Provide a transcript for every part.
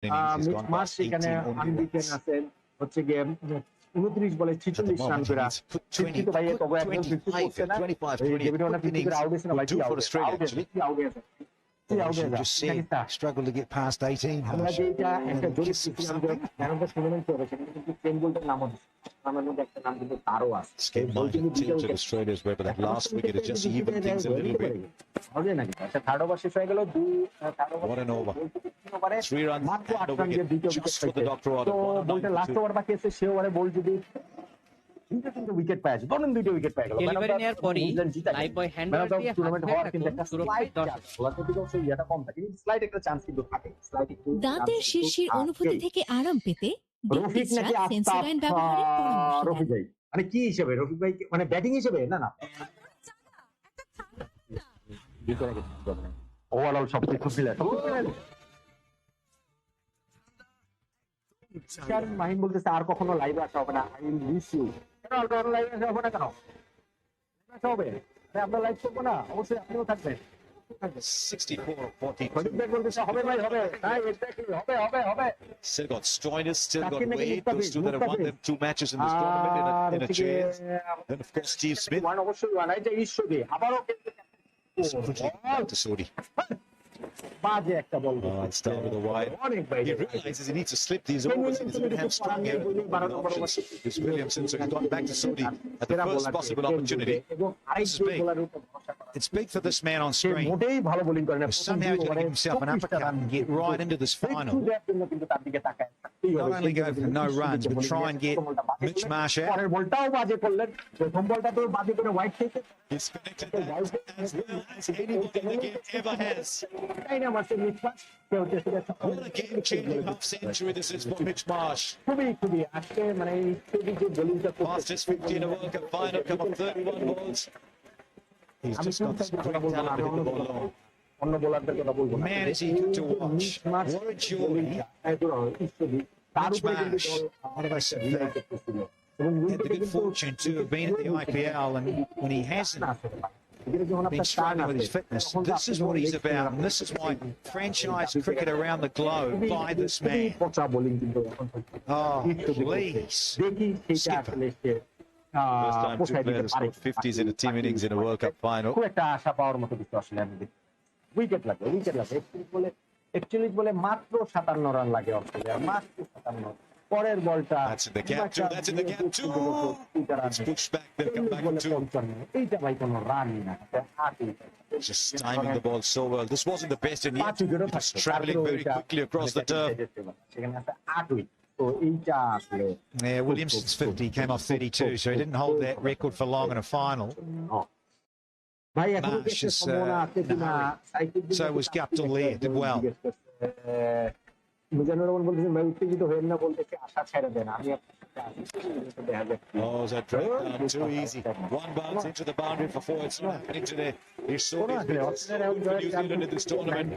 innings. He's gone past 18 unbeaten আছেন হচ্ছে গিয়ে 29 বলে 46 রান করে চিন্তিত ভাই তবে একদম 50 করছে না 25 ডেভিড ওয়ার্নার 50 করে আউট হয়েছে না ভাই কি আউট হয়েছে just see struggle to get past 18. আমরা যেটা একটা জরিপ ছিলাম যে ম্যান অফ দ্য টুর্নামেন্ট হবে সেখানে কিন্তু ট্রেন্ট বোল্টের নাম আছে আমার মধ্যে একটা নাম কিন্তু তারও আছে teams of Australia's way, but that last wicket is just even things a little bit. হবে নাকি আচ্ছা থার্ড ওভার শেষ হয়ে গেল What an over. 3 runs মাত্র 8 and রান দিয়ে দ্বিতীয় just wicket for the doctor order. তো বোল্টের লাস্ট ওভার বাকি আছে সে ওভারে বোল্ট যদি তিনটা উইকেট পায় ধরুন দুটো উইকেট পায় গেল ডেলিভারি নেয়ার পরই লাইভ বয় হ্যান্ডওভার দিয়ে টুর্নামেন্ট হওয়ার কিন্তু একটা স্লাইড চান্স ওলাতে দিকেও সেই এটা কম থাকে স্লাইড একটা চান্স কিন্তু থাকে স্লাইড একটু দাঁতের শিরশির অনুভূতি থেকে আরাম পেতে রফিক নাকি সেন্সোডাইন ব্যবহারের পরামর্শ রফিক ভাই মানে কি হিসেবে রফিক ভাই মানে ব্যাটিং হিসেবে না না ওভারঅল সব কিছু ফিলার মাহিম বলতেছে আর কখনো লাইভে আসা হবে না আই উইল মিস ইউ কেন আর কখনো লাইভে আসা হবে না কেন আসা হবে আমরা লাইভ করবো না অবশ্যই আপনিও থাকবেন 64-40. হবে ভাই হবে তাই এক্স্যাক্টলি হবে হবে Still got Stoinis, still got Wade, those two that have won them 2 matches in this tournament in a chance. Then of course Steve Smith. One অবশ্যই ওয়ান এই যে ঈশ্বরী আবারও to Sodhi. বাজে একটা বল It's down to the wide. He realizes he needs to slip these overs. He's a bit hamstrung here. It's Williamson, so he's gone back to Sodhi at the first possible opportunity. This is big. It's big for this man on screen. Somehow he's going to give himself an uppercut and get right into this final. Not only go for no runs, but try and get Mitch Marsh out. He's connected that as well as anybody in the game ever has. What a game-changing half-century this is for Mitch Marsh. Fastest 50 in a World Cup final, come up 31 balls. He's just got this great talent to hit the ball long. Man, is he good to watch. What a joy. Mitch Marsh, what have I said there? Had the good fortune to have been at the IPL, and when he hasn't been struggling with his fitness, this is what he's about, and this is why franchise cricket around the globe buy this man. Oh, please. Skipper. First time two players have scored 50s in a team innings in a World Cup final. Wicket লাগে 41 বলে মাত্র 57 run লাগে অস্ট্রেলিয়ার মাত্র 57 পরের বলটা That's in the gap too. That's in the gap too. It's pushed back. They'll come back to এইটা ভাই কোনো রানই না just timing the ball so well. This wasn't the best in yet. It was travelling very quickly across the turf. সেখানে আছে 8 wicket তো এইটা আসলে Yeah, Williamson's 50 came off 32, so he didn't hold that record for long in a final. ভাই এখন Marsh is, so was Guptill there, did well. মুজানুর বলতেছেন ভাই উত্তেজিত হবেন না বলতেছে আশা ছেড়ে দেন আমি Oh, is that Trent down too easy? One bounce into the boundary for 4. It's not happening today. He's so good for New Zealand in this tournament.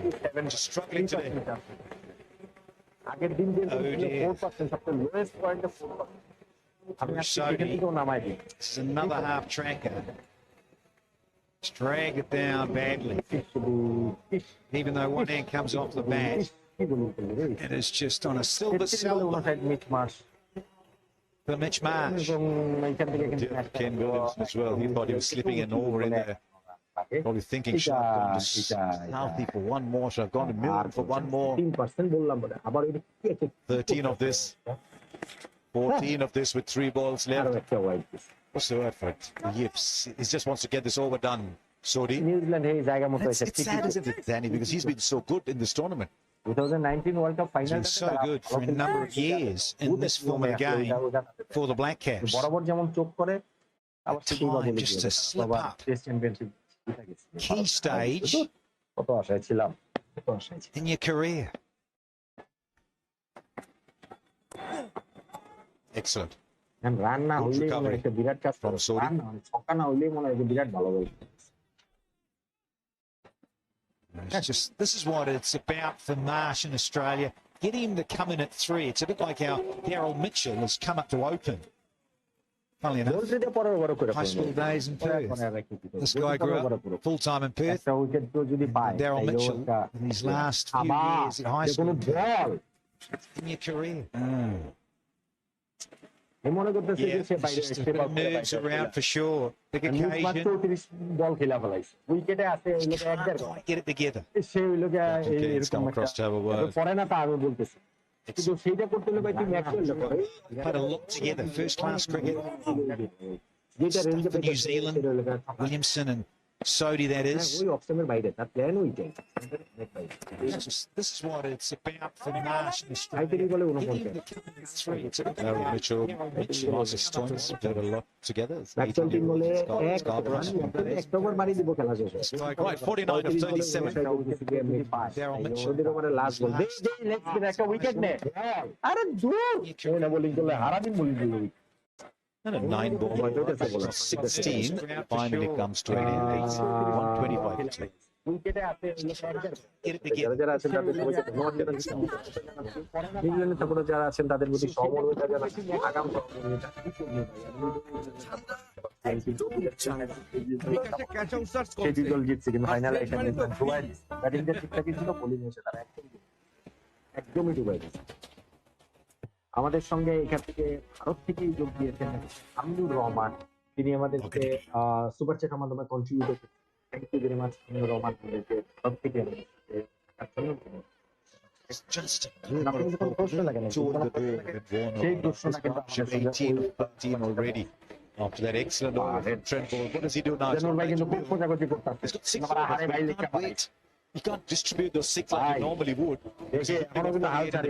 Just struggling today. আগের দিন যে 4% সবচেয়ে লোয়েস্ট পয়েন্টে 4%. This is another half tracker. Just drag it down badly. Even though one hand comes off the bat, it is just on a silver for Mitch Marsh. Ken Williamson as well. He thought he was slipping an over in there. Probably thinking should have gone to Southee for one more. Should have gone to Milne for one more. 13 of this. 14 of this with 3 balls left. What's the word for it? Yips. He just wants to get this over done. Sodhi. It's sad, isn't it, Danny? Because he's been so good in this tournament. 2019 World Cup final. He's been so good for a number of years in this form of the game for the Black Caps. Time just to slip up. Key stage in your career. Excellent. Run না হইলে একটা বিরাট কাজ from Sodhi. ছক্কা না হইলে মনে হয় বিরাট ভালো বল This is what it's about for Marsh in Australia. Getting him to come in at 3. It's a bit like how Daryl Mitchell has come up to open. Funnily enough, high school days in Perth. This guy grew up full-time in Perth. Daryl Mitchell, in his last few years at high school, in your career. মনে করতেছে যে Yeah, say it's বাইরে just a step bit of out করে nerves বাইরে around for sure. Big occasion. 34 বল খেলা ফেলাইছে উইকেটে আছে ওই লোক Can't একবার quite get it together. সে ওই লোক Kane's এরকম come একটা across to have a word. পড়ে না তা আমি বলতেছি কিন্তু সেইটা করতে হলে ভাই তুই ম্যাক্সওয়েল লোক করে Put a lot together. First class cricket. যেটা Stuff রেঞ্জে for New Zealand. Williamson and Sodhi, that is. ওই অপশনের বাইরে তার প্ল্যান ওইটাই This is what it's about for Marsh in IPL বলে Australia. 49 Even the Cummins three. It's a Daryl Mitchell, Marsh, Stoinis, played a lot together. Maxwell team বলে এক Scarborough. এক over মারি দিব খেলা শেষ Right, 49 of 37. Daryl Mitchell. ওদের ওভারে লাস্ট বল দে লেটস গেট একটা উইকেট নে আরে দূর ওই না বোলিং করলে হারাদিন বোলিং দিল And a 9 ball, 16, finally comes to an end. 125. উইকেটে আছে Get it together. যারা আছেন তাদের সবাইকে ধন্যবাদ জানাচ্ছি ইংল্যান্ডের সাপোর্টার যারা আছেন তাদের প্রতি সমবেদনা জানাচ্ছি আগাম দল জিতছে কিন্তু ফাইনালে এখানে ডুবাই ব্যাটিংটা ঠিকঠাকই ছিল বোলিং এসে তারা একদমই ডুবাই দিয়েছে আমাদের সঙ্গে এখান থেকে ভারত থেকেই যোগ দিয়েছেন আমিনুর রহমান তিনি আমাদেরকে সুপার চ্যাটের মাধ্যমে কন্ট্রিবিউট করেছেন thank you very much Aminur Rahman আমাদেরকে ভারত থেকে Just প্রশ্ন লাগে না সেই প্রশ্নটা কিন্তু 18 already. After that excellent over from Trent ball, what does he do now? জানুর ভাই কিন্তু খুব খোঁজাখুঁজি করতেছে He's got 6 আমরা হারে ভাই balls. লেখা Can't wait. You can't distribute those 6 like you normally would. দেখে এখনো কিন্তু হাল ছাড়ে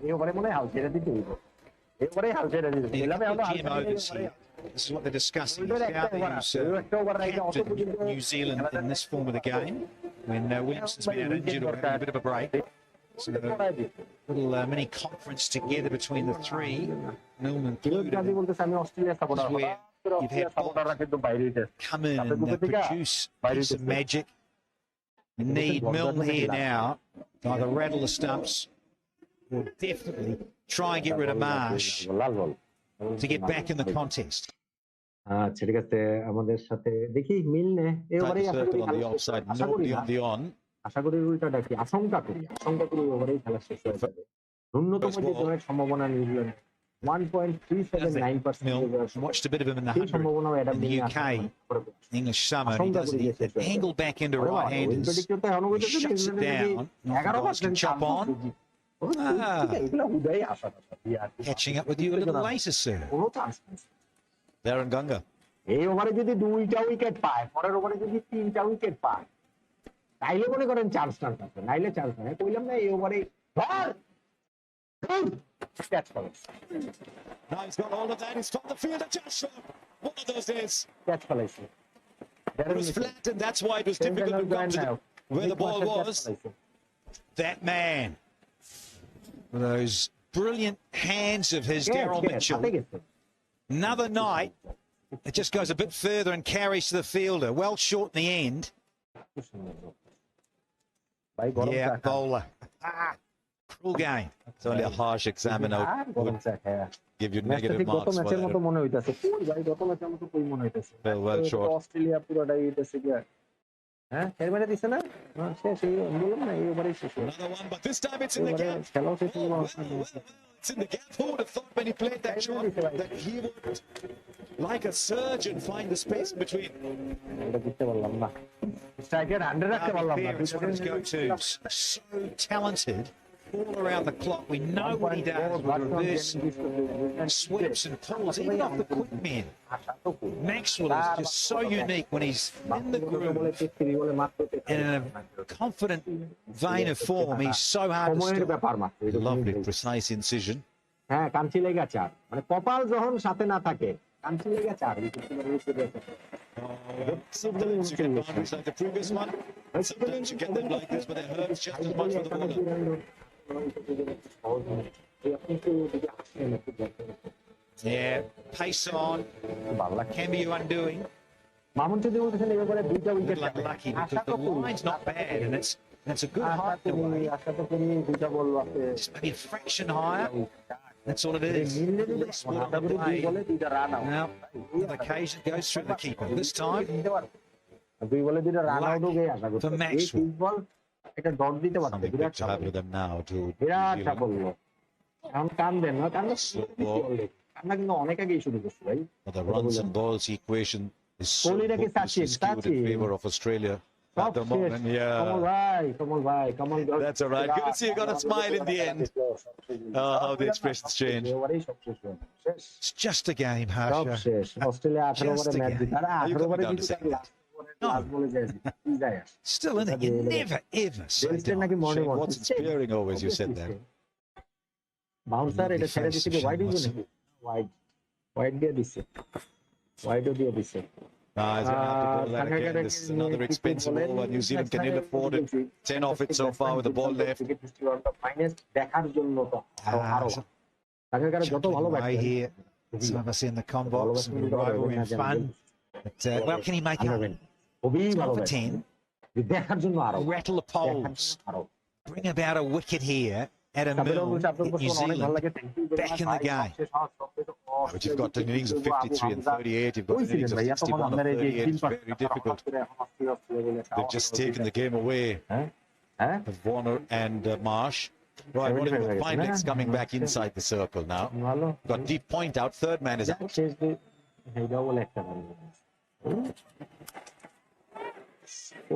এই ওভারে মনে হয় হাল ছেড়ে দিতে হইব এই ওভারে হাল ছেড়ে দিতে দিলাম এখনো হাল GM overs here. This is what they're discussing. Southee, captain New Zealand in this form of the game, when Williamson's been out injured or having a bit of a break. So little mini conference together between the three, Milne included. আমি Australia supporter You've had সাপোর্টাররা কিন্তু বাইরে হইতে come in and produce a piece of magic. You need Milne here now, either rattle the stumps or definitely try and get rid of Marsh Lal ball to get back in the contest. আচ্ছা ঠিক আছে আমাদের সাথে দেখি মিলনে এবারে Take the circle on the offside, not beyond the on. আশা করি উল্টাটা কি আশঙ্কা করি ওভারেই খেলা শেষ হয়ে যাবে ন্যূনতম যে জয়ের সম্ভাবনা New Zealand 1.37% Watched a bit of him in the 100 in the UK, English summer. And he does the angle back into right-handers. He shuts it down. Guys can chop on. Catching up with you a little later, sir. Darren Gunga. এই ওভারে যদি 2টা wicket পায় পরের ওভারে যদি 3টা wicket পায় তাইলে মনে করেন চান্স আছে নাইলে চান্স নাই কইলাম না এই ওভারে ক্যাচ করে Now he's got all of that. He's got the field at just short. One of those days. Catch ফলাইছে It was flat, and that's why it was difficult to come to where the ball was. That man, with those brilliant hands of his, Daryl Mitchell. Another night, it just goes a bit further and carries to the fielder. Well short in the end. Yeah, bowler. Cruel game. It's only a harsh examiner would give you negative marks for that. মনে হইতাছে কই ভাই গত ম্যাচের মতো কই মনে হইতাছে Well short. অস্ট্রেলিয়া পুরোটাই হইতাছে কি হ্যাঁ এরমানে দিছে না শেষ এই বললাম না এই ওভারেই শেষ Another one, but this time it's in the gap. খেলাও শেষ হলো It's in the gap. Who would have thought when he played that shot that he would, like a surgeon, find the space between? এটা দিতে পারলাম না striker 100 রাখতে পারলাম না It's one of his go-tos. So talented. All around the clock, we know what he does with reverse sweeps and pulls, even off the quick men. Maxwell is just so unique when he's in the groove and in a confident vein of form. He's so hard to stop. Lovely, precise incision. হ্যাঁ কাঞ্চি লেগা চার মানে কপাল যখন সাথে না থাকে কাঞ্চি লেগা চার Sometimes you get boundaries like the previous one, and sometimes you get them like this, but it hurts just as much for the bowler. Yeah, pace on. Can be you undoing. Good luck, lucky, because the line's not bad and it's a good height away. Just maybe a fraction higher. That's all it is. Now, the occasion goes through the keeper. This time, luck for Maxwell. একটা dot দিতে পারতো, Something Virat big to have সাফল্য, with them now to Virat deal with. সাফল্য। এখন কান্দেন না, কান্না কান্না কিন্তু অনেক আগেই শুরু করছে ভাই। But the runs and balls equation is so কোহলিটাকে hopelessly Sachin, skewed in favor of Australia at সব the শেষ। moment. কমল Yeah, ভাই, কমল ভাই, কমল that's all right. Good to see you got a smile in the end. Oh, how the expressions change. It's just a game, সব Harsha. শেষ। Australia 18 Just ওভারে match again. জিতে, আরে Are you 18 ওভারে coming down to জিতে, second? Last বলে যায় কি যায় আসে। Still in it. You never ever say বেলস্টেন নাকি down. Morning Shane walk Watson's spearing always, you said that. Bouncer এটা ছেড়ে দিছে কি ওয়াইড হইছে নাকি? ওয়াইড দিয়ে দিছে, ওয়াইডও দিয়ে দিছে। He's going to have to ball that again. This is another expensive ball. New Zealand can ill afford it. 10 off it so far with the ball left. দেখার জন্য তো আরো ঢাকার যত ভালো Chuckling away batsman here. Zampa in the combox. Rivalry and fun. But, well, can he make it? খুবই ভালো 12 for batsman, 10. দেখার জন্য আরো Rattle the poles. আরো Bring about a wicket here at a Milne in New Zealand. Back in the game. But you've got an innings of 53 and 38. You've got an innings of 61 and 38. It's very difficult. They've just taken the game away of Warner and Marsh. Right, what have you got? Fine legs coming back inside the circle now. ভালো Got deep point out. Third man is out. শেষ দিয়ে এইটাও বলে একটা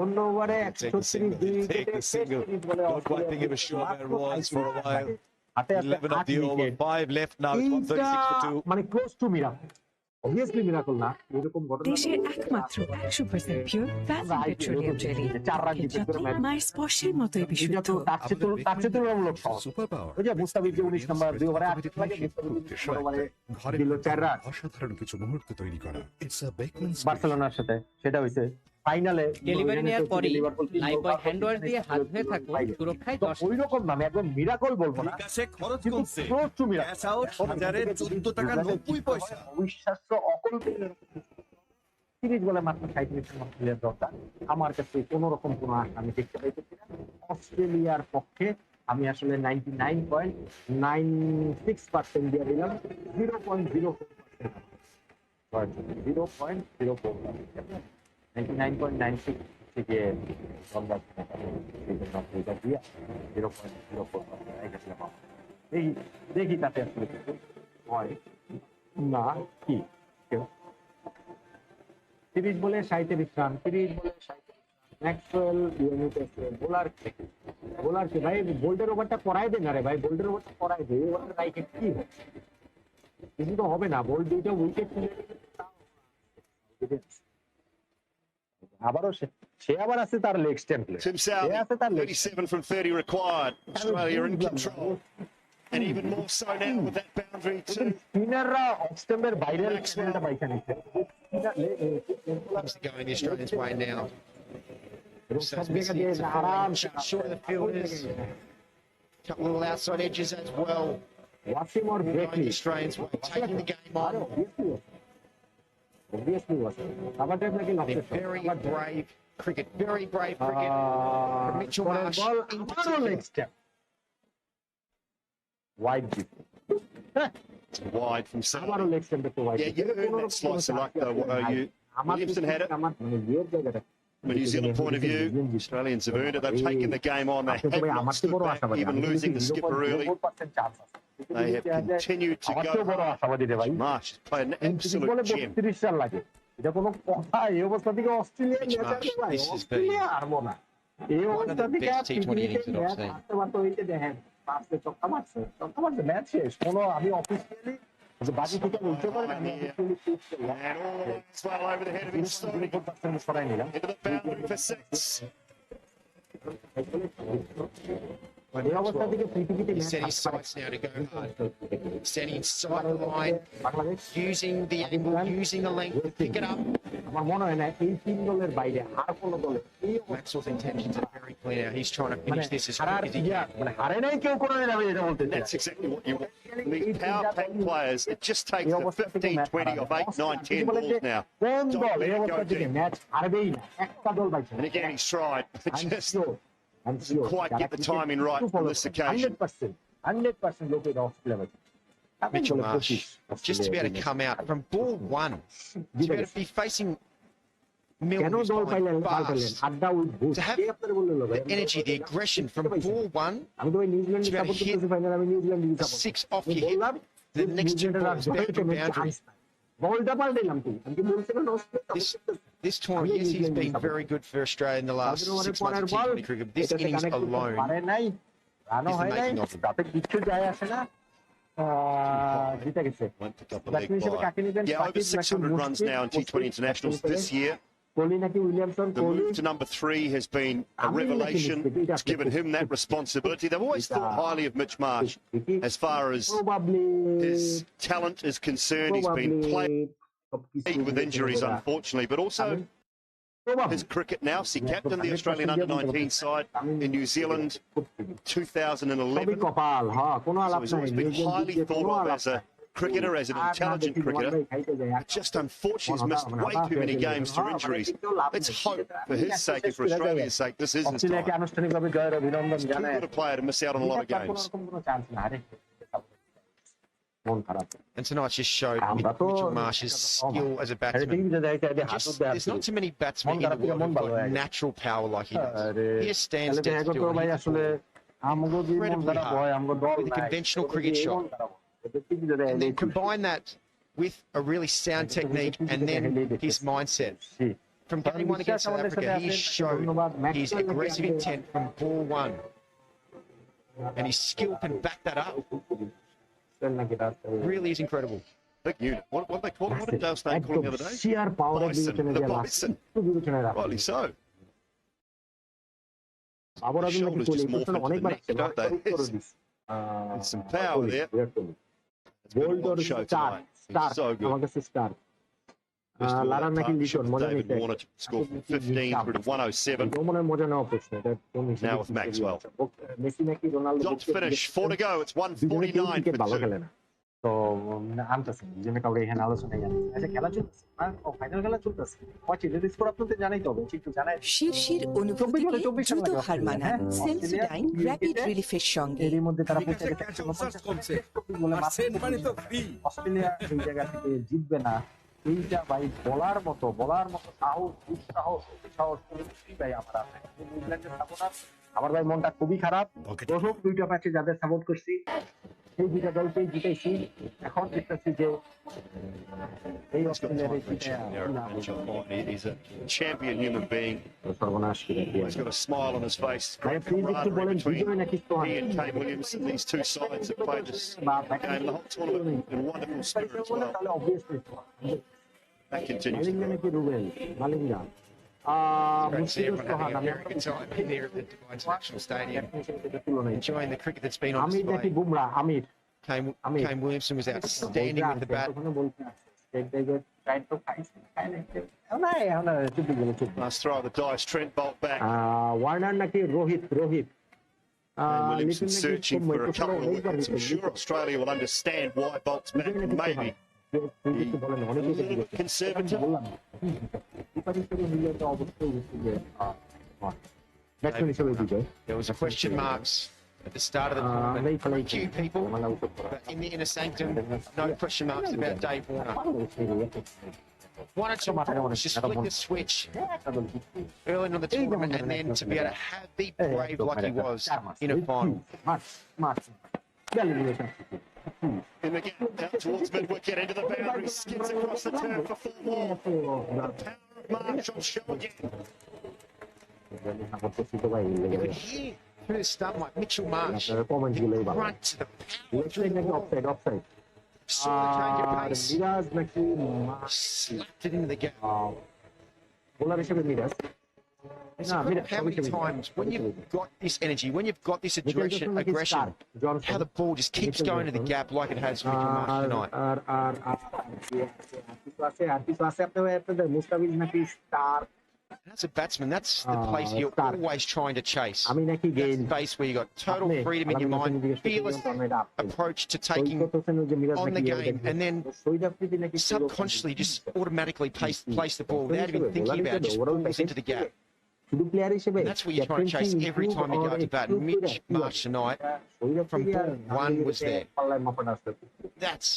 অন্য ওভারে Take the single. Take the single. Don't quite think of a sure where it was for a while. 11 of the over. 5 left now. It's 136 for 2. মানে close two miracle, obviously miracle না, এরকম ঘটনা দেশের একমাত্র 100% পিওর ভ্যাসলিন পেট্রোলিয়াম জেলি, চার run জিতে মায়ের স্পর্শের মতোই বিশুদ্ধ। তো তার চেয়ে তুলনামূলক সহজ। ওই যে মুস্তাফিজ যে 19 নম্বর 2 ওভারে 8 লাগে, ওভারে দিল 4 রান অসাধারণ কিছু মুহূর্ত তৈরি করা। ইটস আ বেকম্যানস বার্সেলোনার সাথে, সেটা হইছে ফাইনালে ডেলিভারি নেওয়ার পরই লাইফ বয় হ্যান্ডওয়ার দিয়ে হাত ধুয়ে থাকলো, সুরক্ষায় 10। ওই রকম না, আমি একদম মিরাকল বলবো না, বিকাশে খরচ কিন্তু কমছে, close to miracle। Cash out 1014 টাকা 90 পয়সা। অবিশ্বাস্য অকল্পনীয় সিরিজ বলে মাত্র 60 মিনিটের মধ্যে প্লেয়ার দরকার। আমার কাছে কোনো রকম কোনো আশা আমি দেখতে পাইতেছি না অস্ট্রেলিয়ার পক্ষে। আমি আসলে 99.96% দিয়ে দিলাম, 0.04%, 99.96 থেকে দেখি তাতে আসলে হয় না কি। সিরিজ বলে 37 রান, সিরিজ বলে 37 ম্যাক্সওয়েল বোলার কে ভাই বোল্টের ওভারটা করাই দে না রে ভাই, বোল্টের ওভারটা করাই দে, ওভারটা রাইটে কি কিছু তো হবে না। বোল্ট দুইটা উইকেট আবারও সে আবার আছে তার leg stump play, Tim Southee, 37 from 30 required. Australia in control. And even more so now with that boundary too. স্পিনাররা অফ স্ট্যাম্পের বাইরের স্পিনটা বাইকা নিচ্ছে, Things are going the Australians' way now. সব জায়গা দিয়ে আরাম Short of the fielders. Couple of little outside edges as well. Wasim or Going ব্রেকলি the Australians' way, taking the game on. obviously আবার type নাকি They're very brave cricket, very brave cricket from Mitchell Marsh ball in আবারও leg particular. Stump wide জিপ, Wide from আবারও Southee. Leg stump একটু wide Yeah, you heard that slicer like the Williamson had it. আমার মানে ইয়ের জায়গাটা From a New Zealand point of view, Australians have earned it. They've taken the game on. They have not stood back, even losing the skipper early. They have continued to go hard. Marsh has played an absolute gem. 32 run লাগে, এটা কোনো কথা? এই অবস্থা থেকে Australia Australia হারবো না, এই অবস্থা থেকে মাত্র হইতে দেখেন পাঁচটা ছক্কা মারছে ম্যাচ শেষ। কোনো আমি অফিসিয়ালি বাকি থেকে উল্টো করে আমি officially And all the way as well over the head of his Sodhi. সরাই নিলাম। Into the boundary for 6. এই অবস্থা থেকে পৃথিবীতে He's set his sights now to go hard. Setting sight line, Bangladesh using the angle, using the length to pick it up. আমার মনে হয় না এই তিন দলের বাইরে আর কোনো দলে এই Maxwell's intentions are very clear now. He's trying to finish this as হারার quick as he can. মানে হারে নাই কেউ কোনো দিন, আমি এটা বলতে চাই। That's exactly what you want. These power-packed players, it just takes the 15, 20 of 8, 9, 10 balls now. কোন Don't দল let এই it অবস্থা go থেকে deep. ম্যাচ হারবেই না, একটা দল পাইছে And again, he's tried. But just I'm sure quite get the timing right on this occasion. 100% লোকে অস্ট্রেলিয়া পাইছে। Mitchell Marsh, just to be able to come out from ball one, to be able to be facing Milne was দল পাইলেন fast. আড্ডা with boost To have কে আপনাদের বললো ভাই the energy, the aggression from ball one, আমি তো ভাই নিউজিল্যান্ডের to সাপোর্ট hit করতেছি ফাইনাল আমি নিউজিল্যান্ডের the সাপোর্ট six off আমি you hit বললাম the next two balls, boundary. বলটা পাল্টাইলাম তুই আমি কি বলছিলাম না This tournament, yes, he's been very good for Australia in the last 6 months of T20 cricket. This innings alone, পারে নাই রানও is the হয় নাই making of him. তাতে কিছু যায় আসে না জিতে গেছে Won't pick up a leg batsman হিসেবে by. কাকে নিবেন Yeah, over 600 runs now in T20 internationals this year. Kohli নাকি Williamson The Kohli move to number 3 has been a revelation. It's given him that responsibility. They've always thought highly of Mitch Marsh as far as his talent is concerned. He's been plagued with injuries, unfortunately, but also his cricket now. He captained the Australian under-19 side in New Zealand 2011. কপাল হ্যাঁ কোনো So আলাপ he's নাই always been highly thought of as a cricketer, as an intelligent cricketer. But just unfortunately has missed way too many games through injuries. Let's hope for his sake and for Australia's sake this isn't his অস্ট্রেলিয়াকে time. আনুষ্ঠানিকভাবে জয়ের অভিনন্দন Too জানায় good a player to miss out on a lot of games. কোনো chance না আরে মন খারাপ And tonight just showed আমরা তো Mitchell Marsh's skill as a batsman. There's not too many batsmen in the world who've got natural power like he does. He just stands dead still. ভাই আসলে আমগো যে মন Incredibly খারাপ হয় hard আমগো দল with a conventional cricket shot. And then combine that with a really sound technique and then his mindset. From game one against South Africa, he showed his aggressive intent from ball one. And his skill can back that up. Really is incredible. Big unit. What they call it? What did Dale Steyn call him the other day? শিয়ার পাওয়ারের Bison. বিবেচনায় The গেল bison. বিবেচনায় রাখা Rightly so. আবার The আজকে নাকি shoulders Kohli just morph into the অনেকবার neck, don't they? There's some power there. It's been a Boult long or show star tonight. Star It's so good. আমার কাছে স্টার Just all লারার that নাকি partnership Liton with মজা David নিতে Warner to score from 15 through to 107. মনে হয় মজা নেওয়া প্রশ্ন এটা Now with Maxwell. মেসি নাকি Ronaldo Got to finish. 4 to go. It's 149 for ভালো 2. খেলে না তো আনতেছে দুজনে কাউরে এখানে আলোচনায় জানি আচ্ছা খেলা চলতেছে ফাইনাল খেলা চলতেছে ওয়াচি রেডি স্কোর আপনাদের জানাই তো হবে একটু জানাই শিরশির অনুভূতিকে দ্রুত হার মানান সেন্সোডাইন র্যাপিড রিলিফের সঙ্গে এর মধ্যে তারা পৌঁছে গেছে অস্ট্রেলিয়া এই জায়গা থেকে জিতবে না এইটা ভাই বলার মতো সাহস দুঃসাহস সাহস ভাই আমার আছে নিউজিল্যান্ডের সাপোর্টার আমার ভাই মনটা খুবই খারাপ দর্শক দুইটা ম্যাচে যাদের সাপোর্ট করছি সেই দুইটা দলকে জিতাইছি এখন দেখতেছি যে এই He's got অস্ট্রেলিয়ার time for a chat there. He's a champion human being. সর্বনাশ He's got a smile on his face. ভাই Great প্লিজ একটু camaraderie বলেন between বিজয় নাকি he and Kane Williamson. These two sides have played this game the whole tournament in wonderful spirit as well. তাহলে obviously That continues. Malinga নাকি Rubel Malinga Great to see everyone having a very good time here at the Dubai International Stadium, enjoying the cricket that's been on Amir নাকি display. Bumrah Amir Kane Williamson was outstanding with the bat. Last throw of the dice. Trent Boult back. Warner নাকি Rohit And Williamson searching for a couple of wickets. I'm sure Australia will understand why Boult's back. Maybe a little bit conservative. There was question marks at the start of the tournament for a few people, but in the inner sanctum, no question marks about Dave Warner. One or two balls, just flick the switch early in the tournament, and then to be able to have be brave like he was in a final. In the gap, down towards mid-wicket, into the boundary, skids across the turf for 4 more. The power of Marsh on show again. You could hear through the stump like Mitchell Marsh, the grunt to the power through the ball. Saw the change of pace, slapped it into the gap. It's incredible how many times when you've got this energy, when you've got this aggression, how the ball just keeps going to the gap like it has for Mitchell Marsh tonight. As a batsman, that's the place you're always trying to chase. That's the space where you've got total freedom in your mind, fearless approach to taking on the game, and then subconsciously just automatically place the ball without even thinking about it, just balls into the gap. And that's what you're trying to chase every time you go to bat. Mitch Marsh tonight, from ball one, was there. That's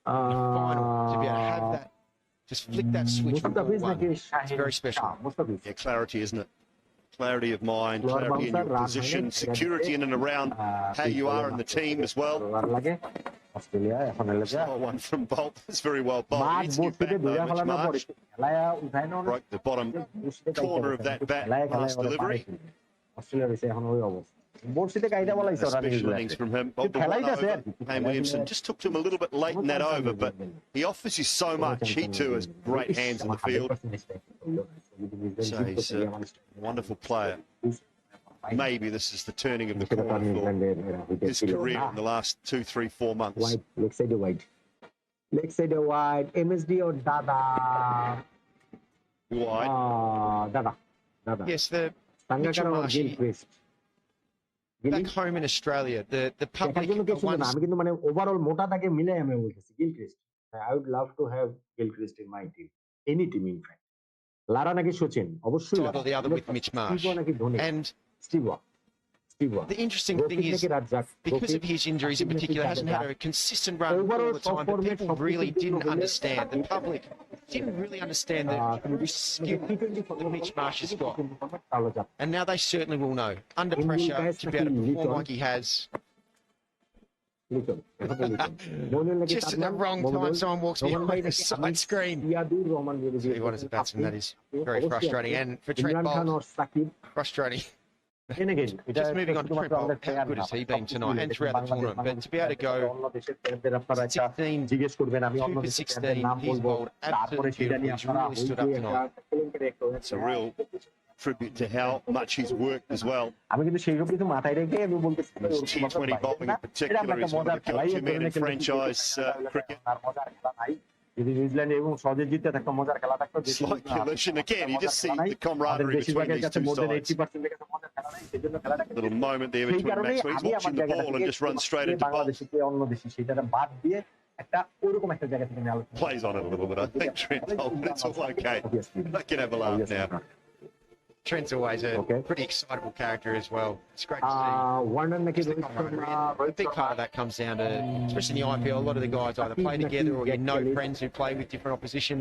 the final, to be able to have that just flick that switch from ball Mustafiz one. নাকি It's Shaheen very special. Shah, Mustafiz Yeah, clarity, isn't it? Clarity of mind, Floor clarity in bouncer, your run position, minute, security in and around how you are in the team as well. Run লাগে Australia এখন এলে যা Oh, one from Boult. That's very well bowled. মাঠ He needs to get বসিতে back দুইটা though, Mitch খেলানোর পরে Marsh. খেলায়া উঠায় না Broke the bottom corner of that bat pass delivery. Australia রয়েছে এখন ওই অবস্থা বর্ষিতে কাইদা বলা হইছে ওরা Special innings from him. But the one খেলাইতাছে over, আর কি Kane Williamson just took to him a little bit late in that over, but he offers you so much. He too has great hands in the field. So he's a wonderful player. Maybe this is the turning of the corner for his career in the last 2, 3, 4 months. Wide, leg side wide. Leg side wide. MSD or Dada? Wide. Dada. Dada. Yes, the Mitchell Marsh, back home in Australia, the public once আমি কিন্তু মানে overall মোটা তাকে মিলে আমি বলতেছি Gilchrist I would love to have Gilchrist in my team, any team in fact. লারা নাকি সচিন অবশ্যই title the other with Mitch Marsh. নাকি Dhoni And Steve the interesting thing is, because of his injuries in particular, hasn't had a consistent run all the time, but people really didn't understand, the public didn't really understand the skill that Mitch Marsh has got. And now they certainly will know. Under pressure, to be able to perform like he has. Just at the wrong time, someone walks behind the side screen. See what is a batsman, that is very frustrating. And for Trent Boult, frustrating. And again, Just moving on to Trent Boult, how good has he been tonight and throughout the tournament? But to be able to go 16, 2 for 16, he's bowled absolutely beautiful. He's really stood up tonight. It's a real tribute to how much he's worked as well. আমি কিন্তু সেই কিছু মাথায় রেখে আমি বলতেছি His T20 bowling in particular is one of the go-to men in franchise cricket. যদি New Zealand এবং সহজে জিততে থাকতো মজার খেলা থাকতো Slight collision again. You just see the camaraderie between these two sides. Little moment there between Maxwell. He's watching the ball and just runs straight into Boult. অন্য দেশে সেটা বাদ দিয়ে একটা ওরকম একটা জায়গা থেকে নেওয়া Plays on it a little bit. I think Trent Boult, but it's all okay. I can have a laugh now. Trent's always a pretty excitable character as well. It's great to see. Warner নাকি Just the camaraderie. And a big part of that comes down to, especially in the IPL, a lot of the guys either play together or you know friends who play with different opposition.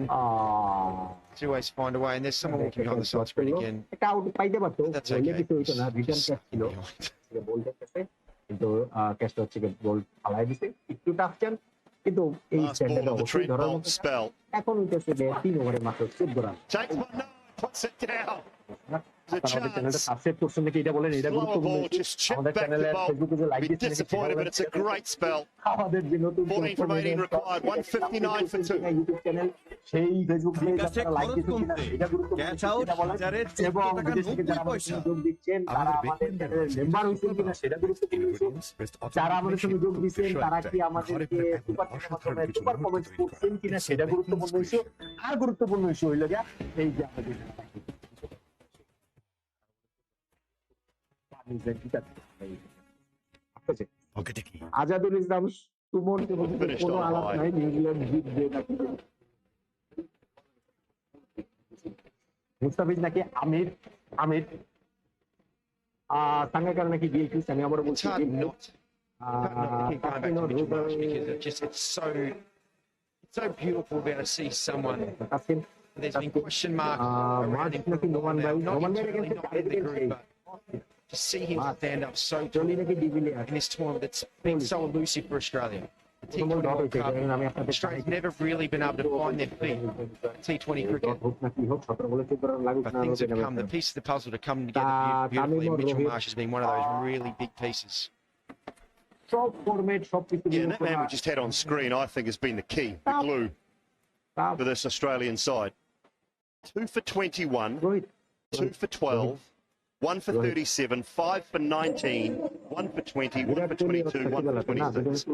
To always find a way. And there's someone walking behind the side screen again. এটা out পাইতে পারতো But that's okay. Return catch ছিল বোল্টের কাছে কিন্তু ক্যাচটা হচ্ছে bolt ফালাই দিছে একটু টাফ চান কিন্তু এই Last standard ball of the অবশ্যই Trent ধরার Boult মতো spell. এখন হইতেছে 3 ওভারে মাত্র 14 run Takes one, no, puts it down. আমাদের চ্যানেলটা সাবস্ক্রাইব করছেন নাকি এটা বলেন এটা Slower গুরুত্বপূর্ণ ball, just chip আমাদের back চ্যানেলে the ball. ফেসবুকে যে লাইক Be দিচ্ছেন disappointed, but it's a great spell. আমাদের যে নতুন 14 from 18 required, 159 for 2. YouTube channel সেই ফেসবুক পেজ বিকাশে আপনারা লাইক খরচ দিচ্ছেন কিনা কমতে এটা গুরুত্বপূর্ণ ক্যাচ আউট সেটা বলেন। হাজারে এবং 14 টাকা বিদেশ থেকে 90 যারা আমাদের পয়সা। সঙ্গে যোগ দিচ্ছেন তারা আমাদের চ্যানেলের মেম্বার হয়েছেন কিনা সেটা গুরুত্বপূর্ণ বিষয়। যারা আমাদের সঙ্গে যোগ দিচ্ছেন তারা কি আমাদেরকে সুপার চ্যাটের মাধ্যমে সুপার কমেন্টস করছেন কিনা সেটা গুরুত্বপূর্ণ ইস্যু। আর গুরুত্বপূর্ণ ইস্যু হইল গিয়া এই যে আমাদের আজাদুল ইসলাম সুমন কোনো আলাপ নাই নিউজিল্যান্ড জিতবে নাকি মুস্তাফিজ নাকি আমির সাঙ্গাকার নাকি গিলক্রিস্ট আমি আবার It's বলছি hard not to keep going back to Mitch Marsh because it's so beautiful to be able to see someone. There's been question mark around him for a while now, not internally, not in the group, but to see him stand up so tall in this tournament that's been so elusive for Australia. The T20 World Cup, Australia's never really been able to find their feet in T20 cricket. But things have come, the piece of the puzzle to come together beautifully, and Mitchell Marsh has been one of those really big pieces. Yeah, and that man we just had on screen, I think, has been the key, the glue for this Australian side. 2 for 21, 2 for 12, 1 for 37, 5 for 19, 1 for 20, 1 for 22, 1 for 26.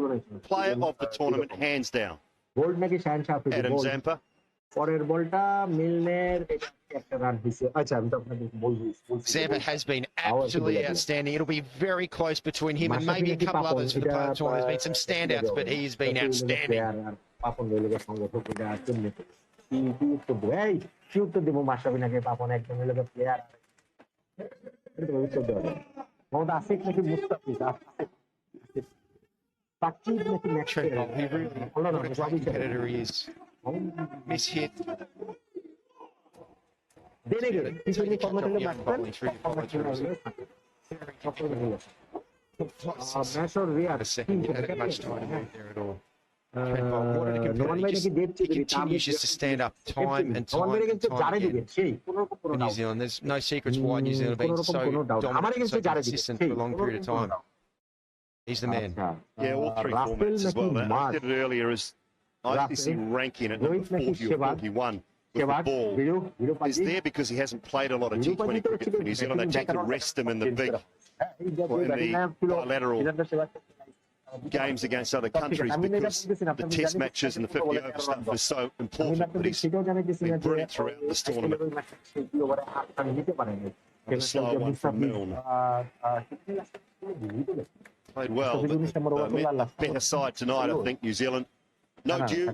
Player of the tournament, hands down. Adam Zampa. পরের বলটা মিলনের একটা run হইছে আচ্ছা আমি তো আপনাদের বলছি Zampa has been absolutely outstanding. It'll be very close between him and maybe a couple others for the player of the tournament. There's been some standouts, but he's been outstanding. Papon রইলে সংগঠক এটা কেমনে কি তো ভাই কি তো দেব মাশরাফি নাকি পাপন একদম হলো প্লেয়ার এটা উত্তর দেওয়া মোহাম্মদ আসিফ নাকি মুস্তাফিজ সাকিব নাকি Trent Boult, he really, what a great competitor he is. Mishit. পিছনে ফরম্যাট হলে Bowling through your follow throughs. ম্যাশর রিয়ার A second, you hadn't much time to move there at all. Trent Boult wanted to Noman ভাই নাকি ডেট he continues just to stand up time and Noman ভাই time and কিন্তু জারে time দিবে again সেই কোনো for New Zealand. There's no secrets why New Zealand have been so dominant, so consistent for a long period of time. He's the man. Yeah, all three formats as well. I said it earlier, is I actually see ranking at number 40 or 41 with the ball is there because he hasn't played a lot of T20 cricket for New Zealand. They tend to rest him in the big, or in the bilateral games against other countries because the test matches and the 50 over stuff is so important. But he's been brilliant throughout this tournament. The slow one from Milne. Played well, but a better side tonight, I think, New Zealand. No dew.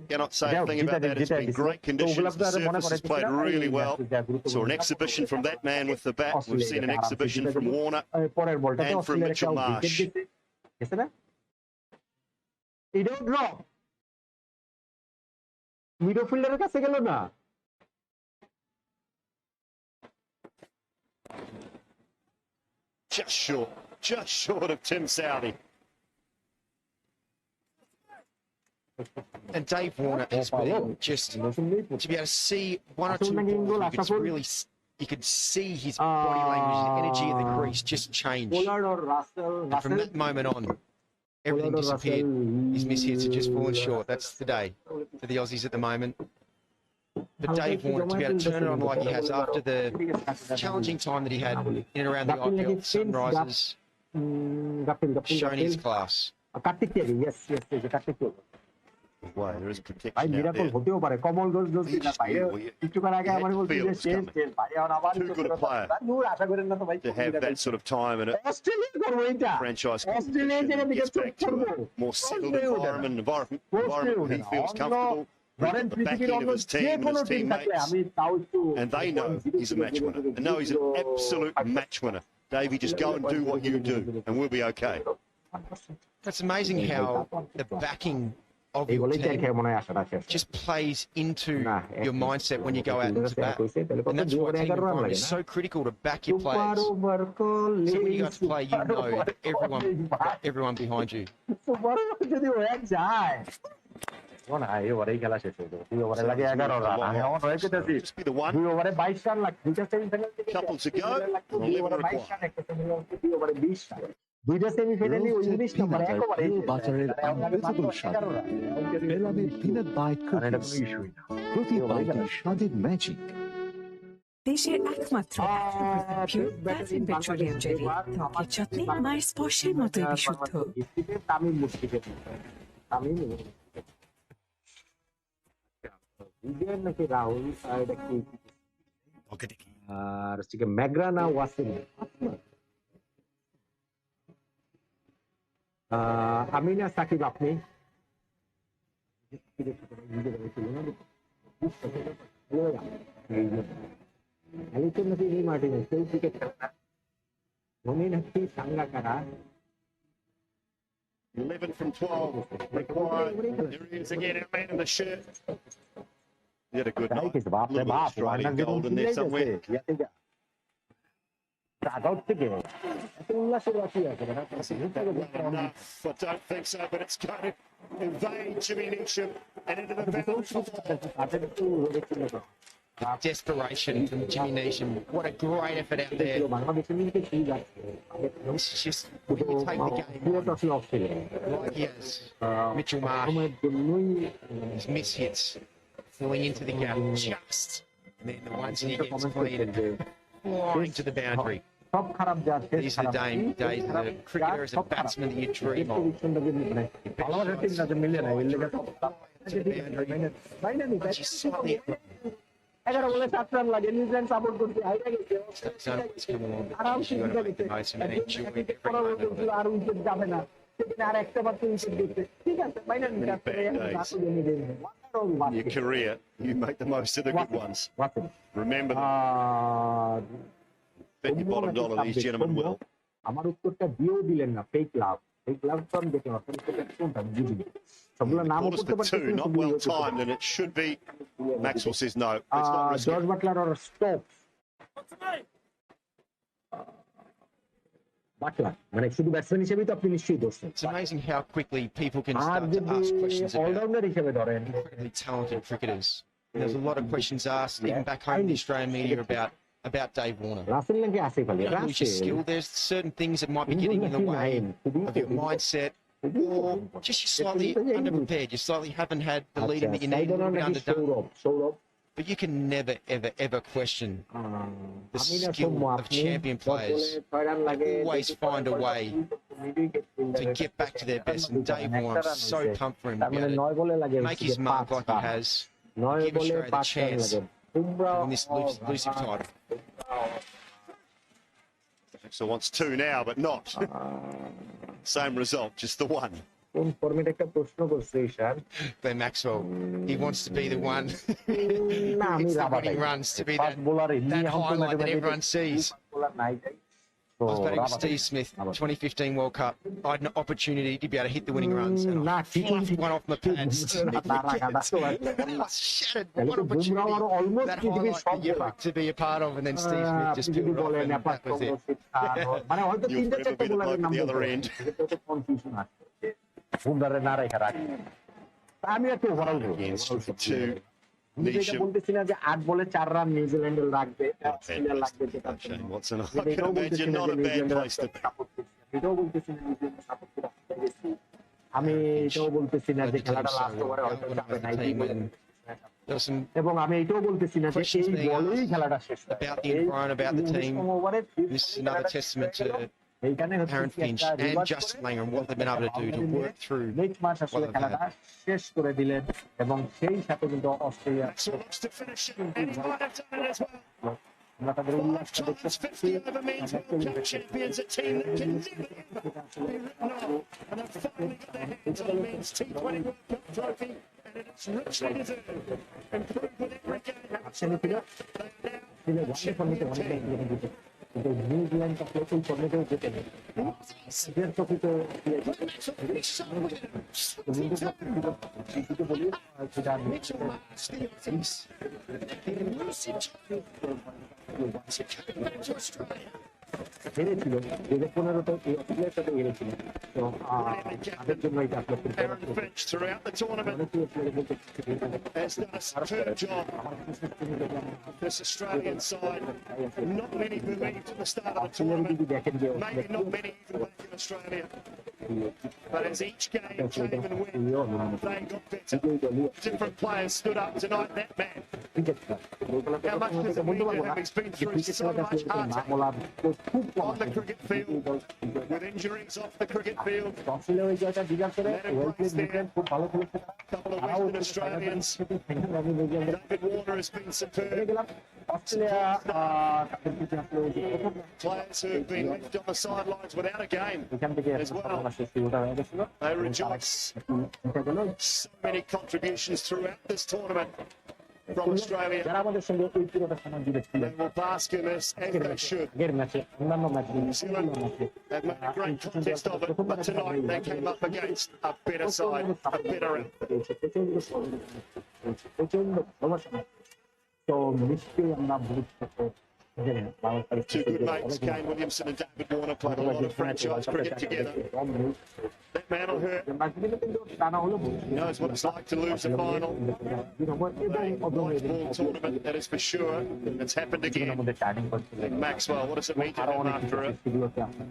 Cannot say a thing about that. It's been great conditions. The surface has played really well. Saw an exhibition from that man with the bat. We've seen an exhibition from Warner and from Mitchell Marsh. মিডফিল্ডারের কাছে গেল না Just short of Tim Southee. And Dave Warner has been just to be able to see one or two balls, you could see his body language, his energy in the crease just change. And from that moment on, everything disappeared. His mishits had just fallen short. That's the day for the Aussies at the moment. But Dave Warner, to be able to turn it on like he has after the challenging time that he had in and around the IPL Sunrisers, shown his class. Wow, there is protection out there. Too good a player to have that sort of time in a franchise competition. Gets back to a more settled environment where he feels comfortable. With the back end of his team and his teammates, and they know he's a match winner. They know he's an absolute match winner. Davey, just go and do what you do, and we'll be okay. That's amazing how the backing of your team just plays into your mindset when you go out into bat. And that's why team environment is so critical to back your players. So when you go to play, you know that everyone behind you. Just be the one. Couple to go. 11 required. দুইটা সেমিফাইনালে 19 নম্বর একেবারে বাজারের আনবেজেবল স্বাদ বেলাবের peanut byte cookies প্রতি বাইটে স্বাদের magic দেশের একমাত্র 100% পিওর ভার্জিন পেট্রোলিয়াম জেলি ত্বকের যত্নে মায়ের স্পর্শের মতোই বিশুদ্ধ তামিল মুশকিল তামিল বিজয় নাকি রাহুল এটা কি ওকে দেখি আর হচ্ছে ম্যাগ্রানা ওয়াসিম আমিনা সাকিব আপনি Sangakkara 11 from 12 required. Here he is again, our man in the shirt. He had a good night. A little bit of Australian gold in there somewhere. Enough, I don't think so, but it's going to invade Jimmy Neesham and into the Desperation from Jimmy Neesham. What a great effort out there. This is just when you take the game on, like he has. Mitchell Marsh, his mishits falling into the gap just, and then the ones he gets clean and flying to the boundary. These are the days as a cricketer, as a batsman that you dream of. your career, you make the most of the good ones. Remember them. Bet your bottom dollar these gentlemen will. আমার উত্তরটা দিয়েও দিলেন না fake লাভ তো আমি দেখলাম কোনটা বুঝিনি সবগুলো নাম Called us করতে for পারতেছি two, না, not শুধু well ইয়ে করতে timed, and it should be. Maxwell says no. Let's not risk George it. Buttler আর স্টোকস বাটলার মানে শুধু ব্যাটসম্যান হিসেবেই তো আপনি নিশ্চয়ই দোষেন It's amazing how quickly people can আর start to যদি ask questions about অলরাউন্ডার হিসেবে ধরেন incredibly talented cricketers. There's a lot of questions asked, even back home in the Australian media, about Dave Warner. Rasel নাকি Asif Ali Not really just skill. There's certain things that might be getting in the way of your mindset, or just you're slightly underprepared. You slightly haven't had the leading that you need, a little bit underdone. Sourav But you can never, ever, ever question the আমি না skill Soumya of আপনি champion players. 6 run লাগে Always find a way to get back to their best. And Dave Warner, I'm so pumped for him to তার be মানে able 9 বলে লাগে to make his mark like he has. 9 give বলে Australia the 5 run chance লাগে Bumrah to win this elusive title. So wants two now, but not. Same result, just the one. কোন ফরম্যাটে একটা প্রশ্ন করছে ঈশান Ben Maxwell, he wants to be the one. না আমি It's the রাবাটাই winning runs to be fast বোলারে that highlight that everyone sees. Bowler নাই যাই I was batting with Steve Smith, 2015 World Cup. I had an opportunity to be able to hit the winning runs, and I fluffed one off my pads. I shattered one opportunity, that highlight that you hope to be a part of, and then Steve Smith just peeled it off, and that was it. মানে হয়তো You'll 3 forever 4 be the বোলারের bloke নাম at the other end. Confusion আছে বুমরারে না রেখে রাখি আমি একটু overall Again, struck for two. Neesham. বলতেছি না যে 8 বলে 4 রান নিউজিল্যান্ডের লাগবে অস্ট্রেলিয়ার লাগবে যেটা Shane Watson, I can imagine not a bad place to be. এটাও বলতেছি না নিউজিল্যান্ড সাপোর্ট করে গেছি আমি এটাও বলতেছি না যে খেলাটা লাস্ট ওভারে হয়তো যাবে না There was some এবং আমি এটাও বলতেছি না যে questions এই being বলেই asked খেলাটা শেষ about the environment, about the team. This is another testament to এইখানে Aaron Finch and Justin Langer and what they've been able to do to work through next match আসলে what they've খেলাটা had. শেষ করে দিলেন এবং সেই সাথে কিন্তু Australia Maxwell looks to finish it, and he might have done it as well. আমরা তাদের উল্লাসটা দেখতে Times পাচ্ছি 50 over means World Cup champions, a team that can never ever be written off. And they've finally got their hands on the men's T20 World Cup trophy, and it is richly deserved. Improved with every game. আসলে ছিল ছিল one ফর্মেটে অনেক দিতে কিন্তু New Zealand তো playful ফর্মেটেও যেতে নেই এদের টপিতে বলি সেটা হেরেছিল 2015-তে এই অস্ট্রেলিয়ার সাথে হেরেছিল তো তাদের জন্য এটা Aaron Finch throughout the tournament has done a superb job. This Australian side, not many believed at the start of the tournament, maybe not many even back in Australia. But as each game came and went, they got better. Different players stood up tonight. That man, how much does it mean to him? He's been through so much hardship on the cricket field, with injuries off the cricket field. Couple of Western Australians. David Warner has been superb. Players who have been left on the sidelines without a game as well. They rejoice. So many contributions throughout this tournament from Australia. They will bask in this as they should. New Zealand have made a great contest of it, but tonight they came up against a better side, a better outfit. Two good mates, Kane, Williamson and David Warner, played a lot of franchise cricket together. That man will hurt. He knows what it's like to lose a final. A white ball tournament, that is for sure. It's happened again. Maxwell, what does it mean to him after a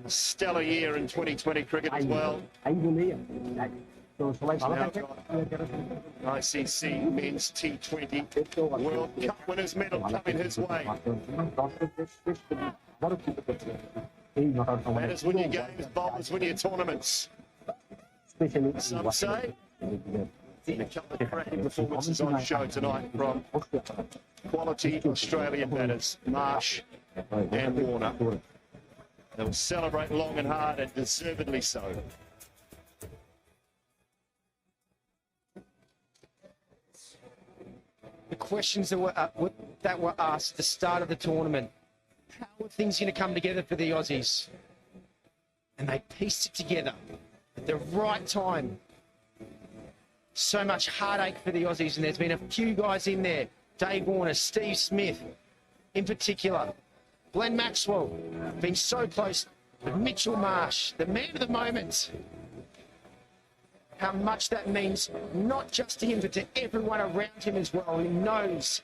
stellar year in 2020 cricket as well? ICC Men's T20 World Cup winners medal coming his way. Batters win your games, bowlers win your tournaments. Some say. A couple of cracking performances on show tonight from quality Australian batters, Marsh and Warner. They will celebrate long and hard, and deservedly so. The questions that were asked at the start of the tournament. How are things going to come together for the Aussies? And they pieced it together at the right time. So much heartache for the Aussies, and there's been a few guys in there. Dave Warner, Steve Smith in particular. Glenn Maxwell, been so close. Mitchell Marsh, the man of the moment. How much that means, not just to him, but to everyone around him as well, who knows.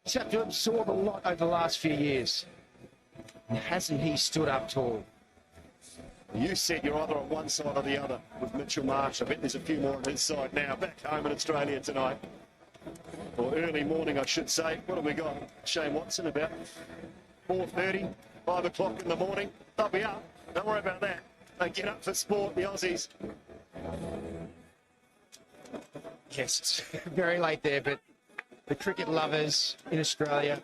He's had to absorb a lot over the last few years. And hasn't he stood up tall? You said you're either on one side or the other with Mitchell Marsh. I bet there's a few more on his side now, back home in Australia tonight. Or early morning, I should say. What have we got? Shane Watson about 4:30, 5 o'clock in the morning. They'll be up. Don't worry about that. They get up for sport, the Aussies. Yes, it's very late there, but the cricket lovers in Australia.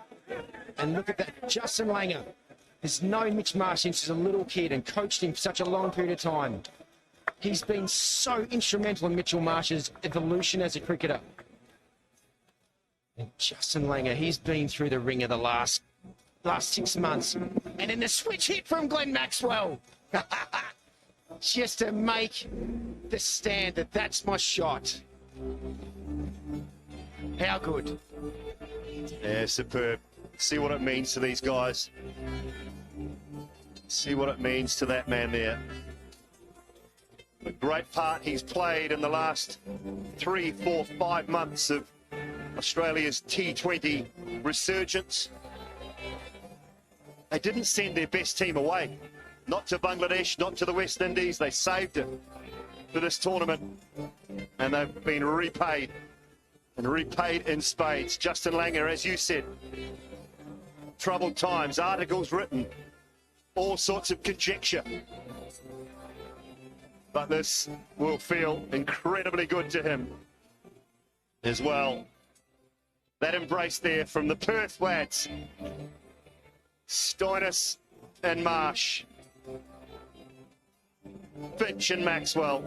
And look at that, Justin Langer has known Mitch Marsh since he was a little kid and coached him for such a long period of time. He's been so instrumental in Mitchell Marsh's evolution as a cricketer. And Justin Langer, he's been through the ringer the last 6 months. And then the switch hit from Glenn Maxwell. Just to make the stand that that's my shot. How good. Yeah, superb. See what it means to these guys. See what it means to that man there. The great part he's played in the last 3, 4, 5 months of Australia's T20 resurgence. They didn't send their best team away. Not to Bangladesh, not to the West Indies. They saved it for this tournament. And they've been repaid. And repaid in spades. Justin Langer, as you said, troubled times, articles written, all sorts of conjecture. But this will feel incredibly good to him as well. That embrace there from the Perth lads. Stoinis and Marsh. Finch and Maxwell.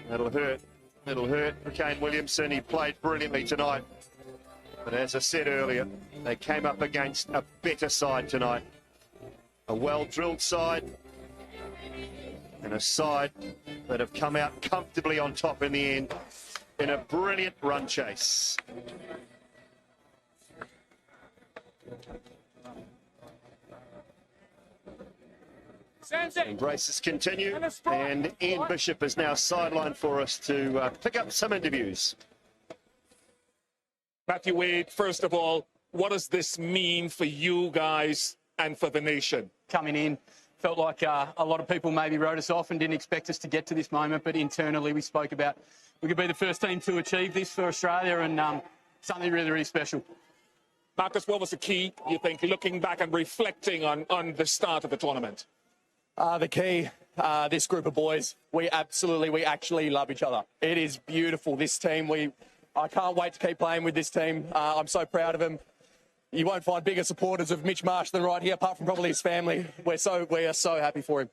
That'll hurt. It'll hurt for Kane Williamson. He played brilliantly tonight. But as I said earlier, they came up against a better side tonight. A well-drilled side. And a side that have come out comfortably on top in the end in a brilliant run chase. Embraces continue, and Ian Bishop is now sidelined for us to pick up some interviews. Matthew Wade, first of all, what does this mean for you guys and for the nation? Coming in, felt like a lot of people maybe wrote us off and didn't expect us to get to this moment, but internally we spoke about we could be the first team to achieve this for Australia, and something really, really special. Marcus, what was the key, you think, looking back and reflecting on the start of the tournament? The key, this group of boys, we actually love each other. It is beautiful, this team. I can't wait to keep playing with this team. I'm so proud of him. You won't find bigger supporters of Mitch Marsh than right here, apart from probably his family. We are so happy for him.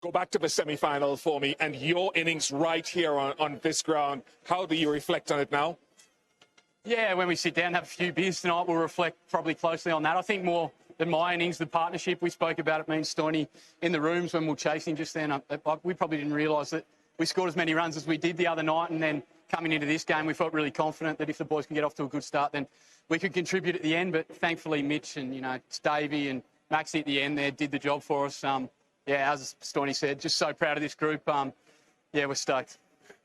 Go back to the semi-final for me, and your innings right here on this ground. How do you reflect on it now? Yeah, when we sit down and have a few beers tonight, we'll reflect probably closely on that. I think more than my innings, the partnership we spoke about, it means Stoinis in the rooms when we were chasing just then. We probably didn't realise that we scored as many runs as we did the other night, and then coming into this game, we felt really confident that if the boys can get off to a good start, then we could contribute at the end. But thankfully, Mitch and, Davey and Maxie at the end there did the job for us. Yeah, as Stoinis said, just so proud of this group. Yeah, we're stoked.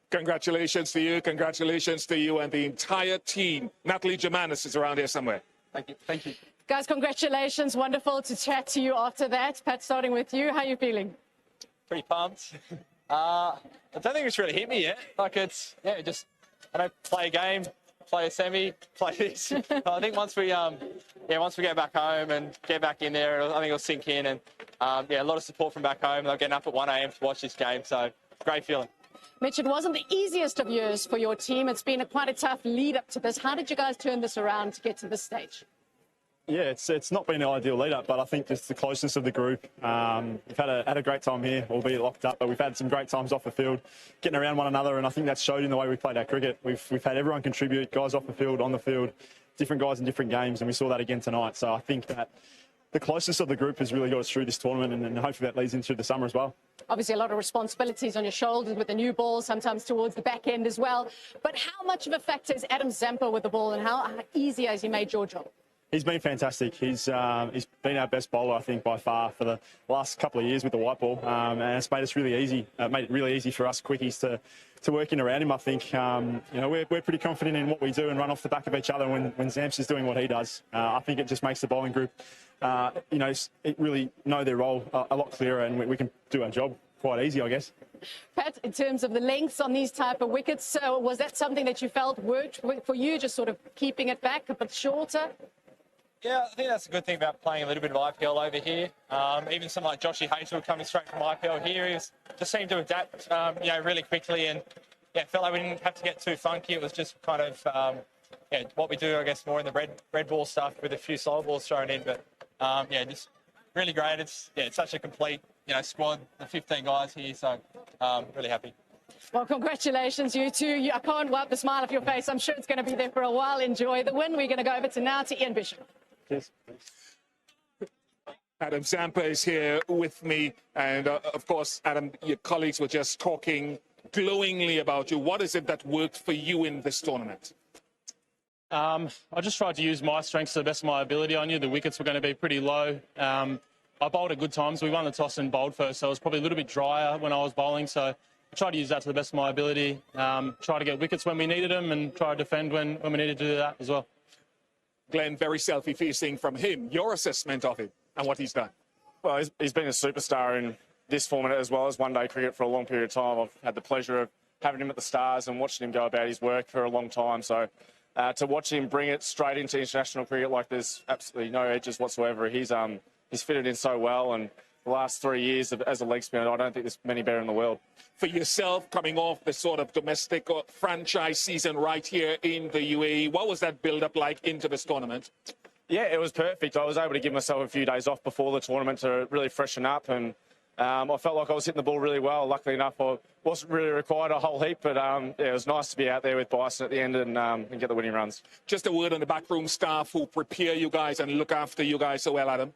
Congratulations to you. Congratulations to you and the entire team. Natalie Germanis is around here somewhere. Thank you. Thank you. Guys, congratulations. Wonderful to chat to you after that. Pat, starting with you, how are you feeling? Pretty pumped. I don't think it's really hit me yet. I don't play a game, play a semi, play this. I think once we get back home and get back in there, I think it'll sink in. And a lot of support from back home. They're getting up at 1 a.m. to watch this game, so great feeling. Mitch, it wasn't the easiest of years for your team. It's been quite a tough lead up to this. How did you guys turn this around to get to this stage? Yeah, it's not been an ideal lead-up, but I think just the closeness of the group. We've had a great time here, albeit locked up, but we've had some great times off the field, getting around one another, and I think that's showed in the way we played our cricket. We've had everyone contribute, guys off the field, on the field, different guys in different games, and we saw that again tonight. So I think that the closeness of the group has really got us through this tournament, and hopefully that leads into the summer as well. Obviously, a lot of responsibilities on your shoulders with the new ball, sometimes towards the back end as well. But how much of a factor is Adam Zampa with the ball, and how easy has he made your job? He's been fantastic. He's been our best bowler, I think, by far for the last couple of years with the white ball, and it's made us really easy. Made it really easy for us quickies to work in around him. I think we're pretty confident in what we do and run off the back of each other when Zamps is doing what he does. I think it just makes the bowling group, it really know their role a lot clearer, and we can do our job quite easy, I guess. Pat, in terms of the lengths on these type of wickets, was that something that you felt worked for you, just sort of keeping it back a bit shorter? Yeah, I think that's a good thing about playing a little bit of IPL over here. Even someone like Joshy Hazlewood coming straight from IPL here, he just seemed to adapt, really quickly, and felt like we didn't have to get too funky. It was just kind of what we do, I guess, more in the red ball stuff with a few slow balls thrown in. But just really great. It's such a complete squad, the 15 guys here. So really happy. Well, congratulations, you two. I can't wipe the smile off your face. I'm sure it's going to be there for a while. Enjoy the win. We're going to go over to Ian Bishop. Cheers. Adam Zampa is here with me, and of course, Adam, your colleagues were just talking glowingly about you. What is it that worked for you in this tournament? I just tried to use my strengths to the best of my ability. I knew the wickets were going to be pretty low. I bowled at good times. We won the toss and bowled first, so it was probably a little bit drier when I was bowling. So I tried to use that to the best of my ability. Try to get wickets when we needed them, and try to defend when we needed to do that as well. Glenn, very selfie-facing from him. Your assessment of him and what he's done? Well, he's been a superstar in this format as well as one-day cricket for a long period of time. I've had the pleasure of having him at the Stars and watching him go about his work for a long time. So to watch him bring it straight into international cricket like there's absolutely no edges whatsoever, he's fitted in so well. And the last 3 years as a leg spinner, I don't think there's many better in the world. For yourself, coming off the sort of domestic franchise season right here in the UAE, what was that build-up like into this tournament? Yeah, it was perfect. I was able to give myself a few days off before the tournament to really freshen up, and I felt like I was hitting the ball really well. Luckily enough, I wasn't really required a whole heap, but it was nice to be out there with Bison at the end and get the winning runs. Just a word on the backroom staff who prepare you guys and look after you guys so well, Adam.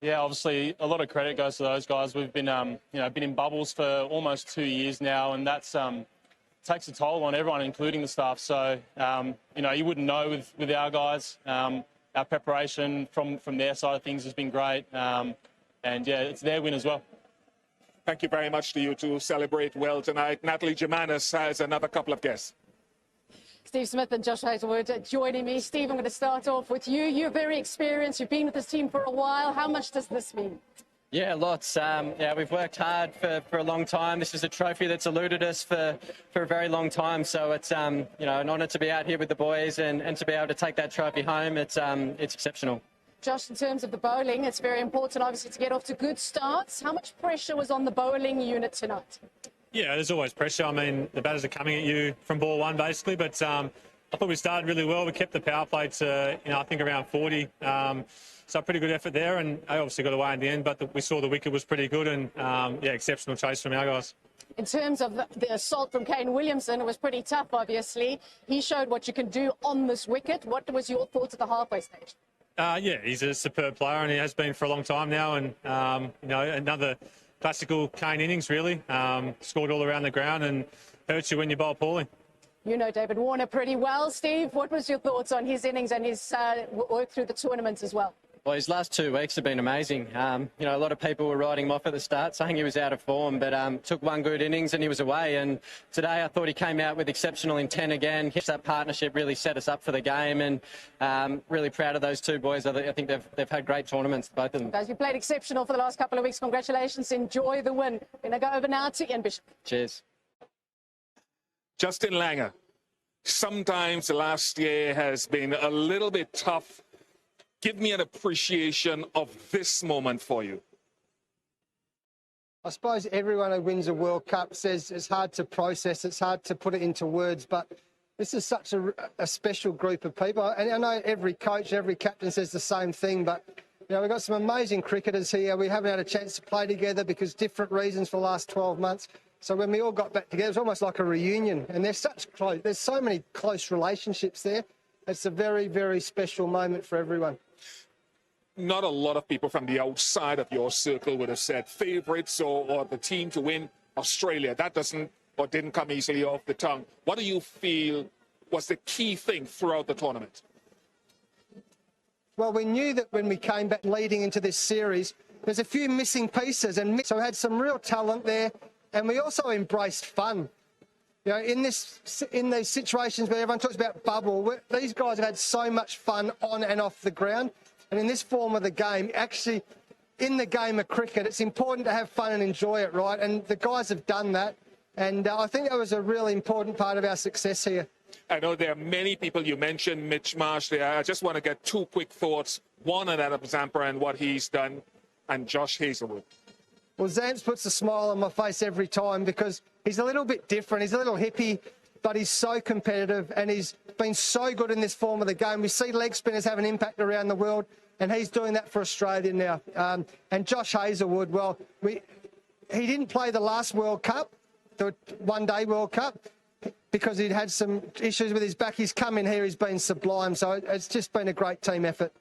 Yeah, obviously a lot of credit goes to those guys. We've been, been in bubbles for almost 2 years now, and that's takes a toll on everyone, including the staff. So, you wouldn't know with our guys. Our preparation from their side of things has been great, and it's their win as well. Thank you very much to you to celebrate well tonight. Natalie Germanis has another couple of guests. Steve Smith and Josh Hazlewood joining me. Steve, I'm going to start off with you. You're very experienced. You've been with this team for a while. How much does this mean? Yeah, lots. We've worked hard for a long time. This is a trophy that's eluded us for a very long time. So it's an honour to be out here with the boys and to be able to take that trophy home. It's exceptional. Josh, in terms of the bowling, it's very important, obviously, to get off to good starts. How much pressure was on the bowling unit tonight? Yeah, there's always pressure. I mean, the batters are coming at you from ball one, basically. But I thought we started really well. We kept the power play to, I think around 40. So pretty good effort there. And I obviously got away in the end, but we saw the wicket was pretty good. And, exceptional chase from our guys. In terms of the assault from Kane Williamson, it was pretty tough, obviously. He showed what you can do on this wicket. What was your thoughts at the halfway stage? He's a superb player, and he has been for a long time now. And, another classical Kane innings, really. Scored all around the ground and hurts you when you bowl poorly. You know David Warner pretty well, Steve. What was your thoughts on his innings and his work through the tournament as well? Well, his last 2 weeks have been amazing. A lot of people were writing him off at the start, saying he was out of form, but took one good innings and he was away. And today I thought he came out with exceptional intent again. That partnership really set us up for the game, and really proud of those two boys. I think they've had great tournaments, both of them. Guys, you played exceptional for the last couple of weeks. Congratulations. Enjoy the win. We're going to go over now to Ian Bishop. Cheers. Justin Langer. Sometimes last year has been a little bit tough. Give me an appreciation of this moment for you. I suppose everyone who wins a World Cup says it's hard to process, it's hard to put it into words, but this is such a special group of people. And I know every coach, every captain says the same thing, but we've got some amazing cricketers here. We haven't had a chance to play together because different reasons for the last 12 months. So when we all got back together, it was almost like a reunion. And there's so many close relationships there. It's a very, very special moment for everyone. not a lot of people from the outside of your circle would have said favourites or the team to win Australia. That doesn't or didn't come easily off the tongue. What do you feel was the key thing throughout the tournament? Well, we knew that when we came back leading into this series, there's a few missing pieces, and so we had some real talent there, and we also embraced fun. You know, in these situations where everyone talks about bubble, these guys have had so much fun on and off the ground, and in this form of the game, actually, in the game of cricket, it's important to have fun and enjoy it, right? And the guys have done that, and I think that was a really important part of our success here. I know there are many people, you mentioned Mitch Marsh there. I just want to get two quick thoughts. One on Adam Zampa and what he's done, and Josh Hazlewood. Well, Zamps puts a smile on my face every time because he's a little bit different. He's a little hippie, but he's so competitive and he's been so good in this form of the game. We see leg spinners have an impact around the world, and he's doing that for Australia now. And Josh Hazlewood, well, he didn't play the last World Cup, the one-day World Cup, because he'd had some issues with his back. He's come in here, he's been sublime. So it's just been a great team effort.